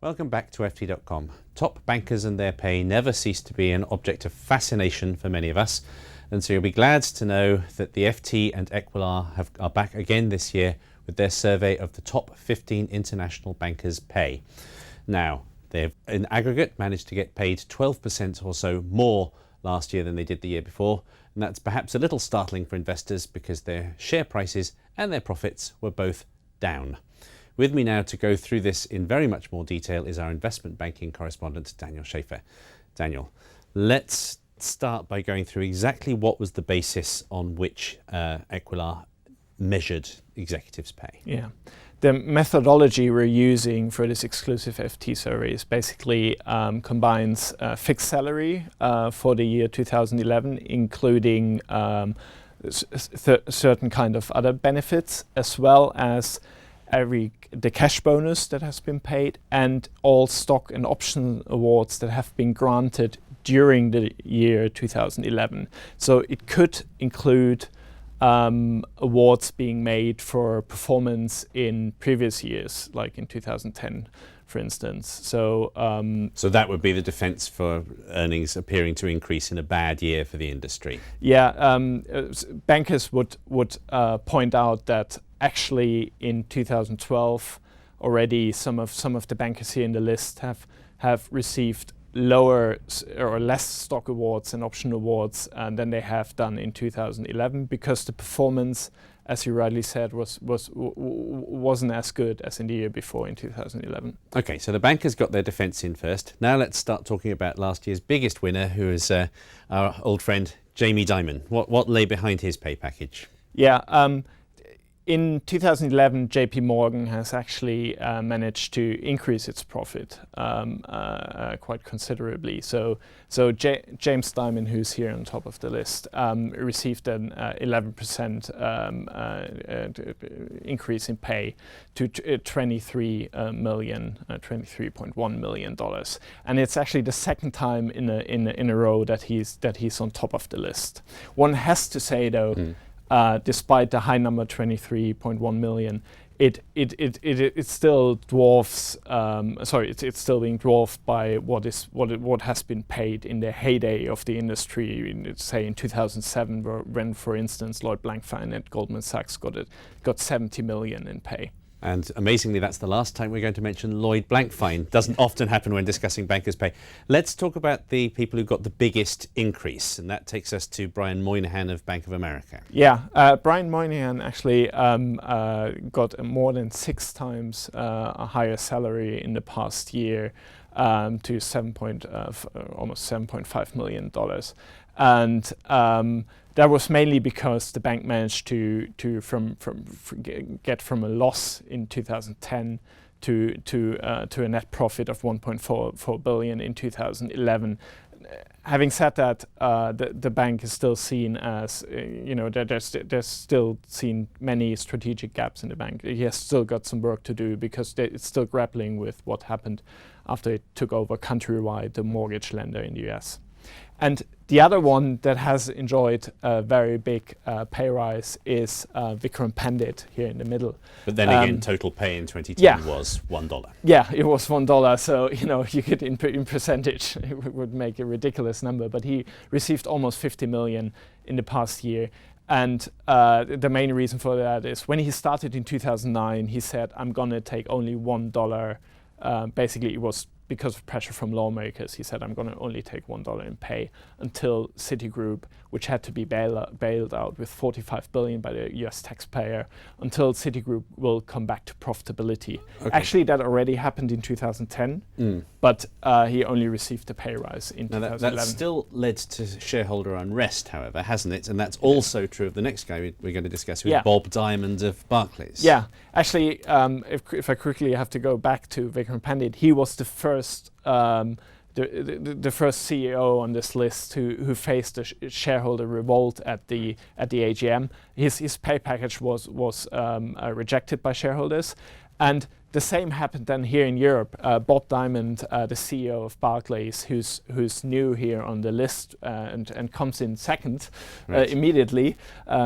Welcome back to FT.com. Top bankers and their pay never cease to be an object of fascination for many of us, and so you'll be glad to know that the FT and Equilar are back again this year with their survey of the top 15 international bankers' pay. Now, they've in aggregate managed to get paid 12% or so more last year than they did the year before, and that's perhaps a little startling for investors because their share prices and their profits were both down. With me now to go through this in very much more detail is our investment banking correspondent, Daniel Schaefer. Daniel, let's start by going through exactly what was the basis on which Equilar measured executives' pay. Yeah. The methodology we're using for this exclusive FT survey is basically combines fixed salary for the year 2011, including certain kind of other benefits, as well as the cash bonus that has been paid and all stock and option awards that have been granted during the year 2011. So it could include awards being made for performance in previous years, like in 2010, for instance. So that would be the defense for earnings appearing to increase in a bad year for the industry. Yeah, bankers would point out that actually in 2012 already some of the bankers here in the list have received lower or less stock awards and option awards than they have done in 2011, because the performance, as you rightly said, wasn't as good as in the year before in 2011. Okay, so the bankers got their defence in first. Now let's start talking about last year's biggest winner, who is our old friend Jamie Dimon. What lay behind his pay package? Yeah. In 2011, JP Morgan has actually managed to increase its profit quite considerably. So James Dimon, who's here on top of the list, received an 11% increase in pay to $23.1 million, and it's actually the second time in a row that he's on top of the list. One has to say though. Despite the high number, 23.1 million, it still dwarfs. It's still being dwarfed by what has been paid in the heyday of the industry. Say in 2007, when, for instance, Lloyd Blankfein at Goldman Sachs got 70 million in pay. And amazingly, that's the last time we're going to mention Lloyd Blankfein. Doesn't often happen when discussing bankers' pay. Let's talk about the people who got the biggest increase, and that takes us to Brian Moynihan of Bank of America. Yeah, Brian Moynihan actually got more than 6 times a higher salary in the past year, to almost $7.5 million. And that was mainly because the bank managed to get from a loss in 2010 to a net profit of 1.4 billion in 2011. Having said that, the bank is still seen as there's still seen many strategic gaps in the bank. It has still got some work to do because it's still grappling with what happened after it took over Countrywide, the mortgage lender in the US. And the other one that has enjoyed a very big pay rise is Vikram Pandit here in the middle. But then again, total pay in 2010 was $1. Yeah, it was $1. So you could in percentage it would make a ridiculous number. But he received almost 50 million in the past year. And the main reason for that is when he started in 2009, he said, "I'm going to take only $1." Basically, it was because of pressure from lawmakers. He said, "I'm going to only take $1 in pay," until Citigroup, which had to be bailed out with $45 billion by the US taxpayer, until Citigroup will come back to profitability. Okay. Actually, that already happened in 2010, but he only received a pay rise in 2011. That still led to shareholder unrest, however, hasn't it? And that's also true of the next guy we're going to discuss, who's Bob Diamond of Barclays. Yeah, actually, if I quickly have to go back to Vikram Pandit, he was the first the first CEO on this list who faced a shareholder revolt at the AGM. His pay package was rejected by shareholders, and the same happened then here in Europe. Bob Diamond, the CEO of Barclays, who's new here on the list and comes in second immediately.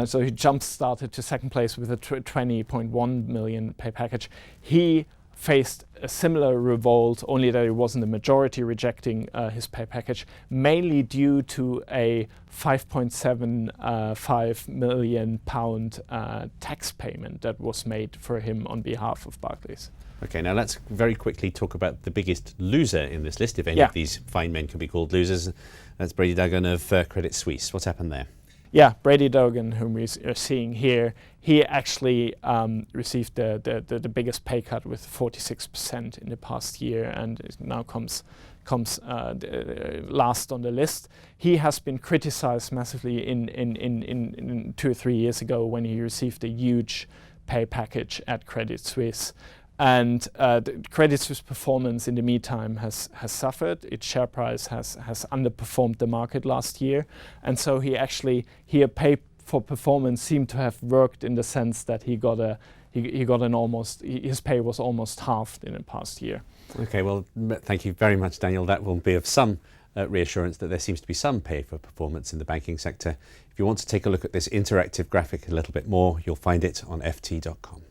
So he jump started to second place with a 20.1 million pay package. He faced a similar revolt, only that it wasn't the majority rejecting his pay package, mainly due to a £5.75 million tax payment that was made for him on behalf of Barclays. Okay, now let's very quickly talk about the biggest loser in this list, if any of these fine men can be called losers. That's Brady Duggan of Credit Suisse. What's happened there? Yeah, Brady Duggan, whom we are seeing here, he actually received the biggest pay cut with 46% in the past year, and it now comes last on the list. He has been criticized massively in 2 or 3 years ago when he received a huge pay package at Credit Suisse. And the Credit Suisse performance in the meantime has suffered. Its share price has underperformed the market last year. And so he pay for performance seemed to have worked in the sense that his pay was almost halved in the past year. Okay, well, thank you very much, Daniel. That will be of some reassurance that there seems to be some pay for performance in the banking sector. If you want to take a look at this interactive graphic a little bit more, you'll find it on ft.com.